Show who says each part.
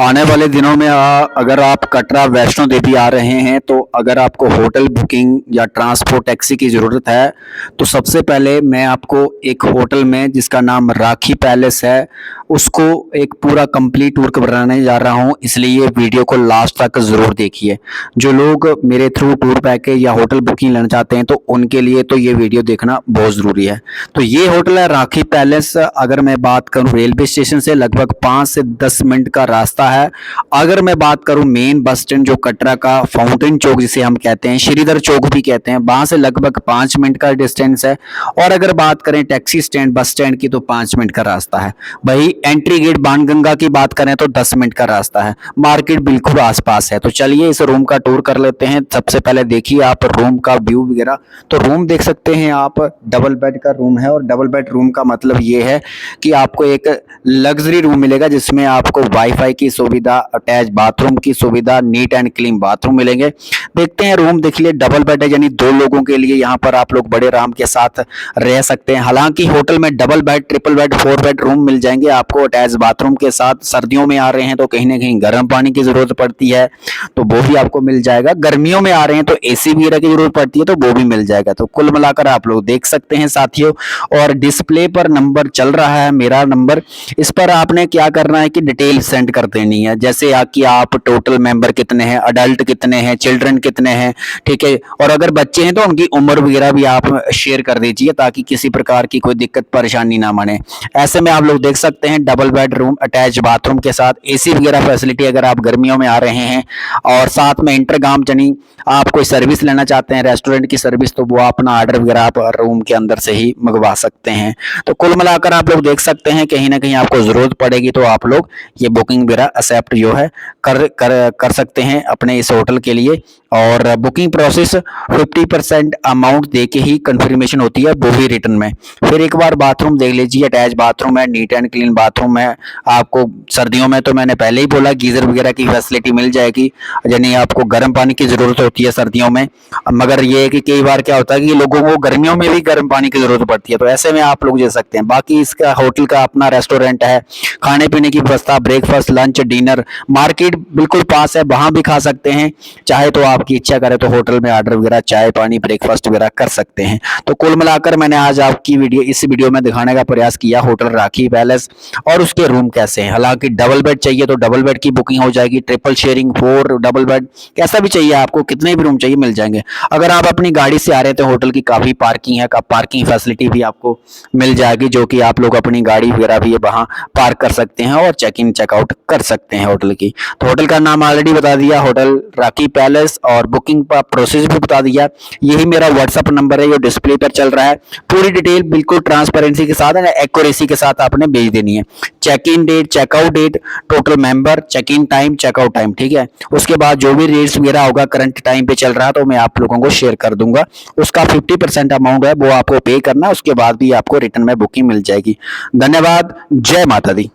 Speaker 1: आने वाले दिनों में अगर आप कटरा वैष्णो देवी आ रहे हैं तो अगर आपको होटल बुकिंग या ट्रांसपोर्ट टैक्सी की ज़रूरत है तो सबसे पहले मैं आपको एक होटल में जिसका नाम राखी पैलेस है उसको एक पूरा कंप्लीट टूर कराने जा रहा हूं, इसलिए ये वीडियो को लास्ट तक ज़रूर देखिए। जो लोग मेरे थ्रू टूर पैकेज या होटल बुकिंग लेना चाहते हैं तो उनके लिए तो ये वीडियो देखना बहुत ज़रूरी है। तो ये होटल है राखी पैलेस। अगर मैं बात करूं रेलवे स्टेशन से लगभग 5 से 10 मिनट का रास्ता है। अगर मैं बात करूं मेन बस स्टैंड जो कटरा का फाउंटेन चौक जिसे हम कहते हैं, श्रीधर चौक भी कहते हैं, वहां से लगभग 5 मिनट का डिस्टेंस है। और अगर बात करें टैक्सी स्टैंड बस स्टैंड की तो 5 मिनट का रास्ता है। वही एंट्री गेट बाणगंगा की बात करें तो 10 मिनट का रास्ता है। मार्केट बिल्कुल आसपास है। तो चलिए इस रूम का टूर कर लेते हैं। सबसे पहले देखिए आप रूम का व्यू वगैरह। तो रूम देख सकते हैं आप, डबल बेड का रूम है। और डबल बेड रूम का मतलब ये है कि आपको एक लग्जरी रूम मिलेगा जिसमें आपको वाईफाई की सुविधा, अटैच बाथरूम की सुविधा, नीट एंड क्लीन बाथरूम मिलेंगे। देखते हैं रूम देख लिए, डबल बेड है यानी 2 लोगों के लिए यहाँ पर आप लोग बड़े आराम के साथ रह सकते हैं। हालांकि होटल में double bed, triple bed, 4 bed room मिल जाएंगे आपको अटैच बाथरूम के साथ। सर्दियों में आ रहे हैं तो कहीं ना कहीं गर्म पानी की जरूरत पड़ती है तो वो भी आपको मिल जाएगा। गर्मियों में आ रहे हैं तो एसी वगैरह की जरूरत पड़ती है तो वो भी मिल जाएगा। तो कुल मिलाकर आप लोग देख सकते हैं साथियों। और डिस्प्ले पर नंबर चल रहा है मेरा नंबर। इस पर आपने क्या करना है कि डिटेल सेंड कर देनी है, जैसे कि आप टोटल मेंबर कितने हैं, अडल्ट कितने हैं, चिल्ड्रन कितने हैं, ठीक है। और अगर बच्चे हैं तो उनकी उम्र वगैरह भी आप शेयर कर दीजिए ताकि किसी प्रकार की कोई दिक्कत परेशानी ना बने। ऐसे में आप लोग देख सकते हैं double bed room attach bathroom के साथ एसी वगैरह फैसिलिटी अगर आप गर्मियों में आ रहे हैं। और साथ में इंटरगाम यानी आप कोई सर्विस लेना चाहते हैं रेस्टोरेंट की सर्विस तो वो अपना ऑर्डर वगैरह आप रूम के अंदर से ही मंगवा सकते हैं। तो कुल मिलाकर आप लोग देख सकते हैं कहीं ना कहीं आपको जरूरत पड़ेगी तो आप लोग ये बुकिंग वगैरह एक्सेप्ट जो है कर सकते हैं अपने इस होटल के लिए। और बुकिंग प्रोसेस 50% अमाउंट दे के ही कंफर्मेशन होती है, वो भी रिटर्न में। फिर एक बार बाथरूम देख लीजिए, अटैच बाथरूम है, नीट एंड क्लीन बाथरूम है। आपको सर्दियों में तो मैंने पहले ही बोला गीजर वगैरह की फैसिलिटी मिल जाएगी, यानी आपको गर्म पानी की जरूरत होती है सर्दियों में। मगर ये है कि कई बार क्या होता है कि लोगों को गर्मियों में भी गर्म पानी की जरूरत पड़ती है, तो ऐसे में आप लोग जा सकते हैं। बाकी इसका होटल का अपना रेस्टोरेंट है, खाने पीने की व्यवस्था, ब्रेकफास्ट, लंच, डिनर, मार्केट बिल्कुल पास है, वहां भी खा सकते हैं। चाहे तो आपकी इच्छा करे तो होटल में ऑर्डर वगैरह चाय पानी ब्रेकफास्ट वगैरह कर सकते हैं। तो कुल मिलाकर मैंने आज आपकी इस वीडियो में दिखाने का प्रयास किया होटल राखी पैलेस और उसके रूम कैसे हैं। हालांकि डबल बेड चाहिए तो डबल बेड की बुकिंग हो जाएगी, ट्रिपल शेयरिंग, 4 डबल बेड, कैसा भी चाहिए आपको, कितने भी रूम चाहिए मिल जाएंगे। अगर आप अपनी गाड़ी से आ रहे हैं तो होटल की काफी पार्किंग है, पार्किंग फैसिलिटी भी आपको मिल जाएगी जो कि आप लोग अपनी गाड़ी वगैरह भी वहां पार्क कर सकते हैं और चेक इन चेकआउट कर सकते हैं होटल की। तो होटल का नाम ऑलरेडी बता दिया, होटल राखी पैलेस, और बुकिंग का प्रोसेस भी बता दिया। यही मेरा व्हाट्सएप नंबर है जो डिस्प्ले पर चल रहा है। पूरी डिटेल बिल्कुल ट्रांसपेरेंसी के साथ, एक्यूरेसी के साथ आपने भेज देनी है। Check in date, checkout date, total member, check in time, checkout time, ठीक है। उसके बाद जो भी रेट्स वगैरह होगा करंट टाइम पे चल रहा है तो मैं आप लोगों को शेयर कर दूंगा। उसका 50% अमाउंट है वो आपको पे करना है, उसके बाद भी आपको रिटर्न में बुकिंग मिल जाएगी। धन्यवाद, जय माता दी।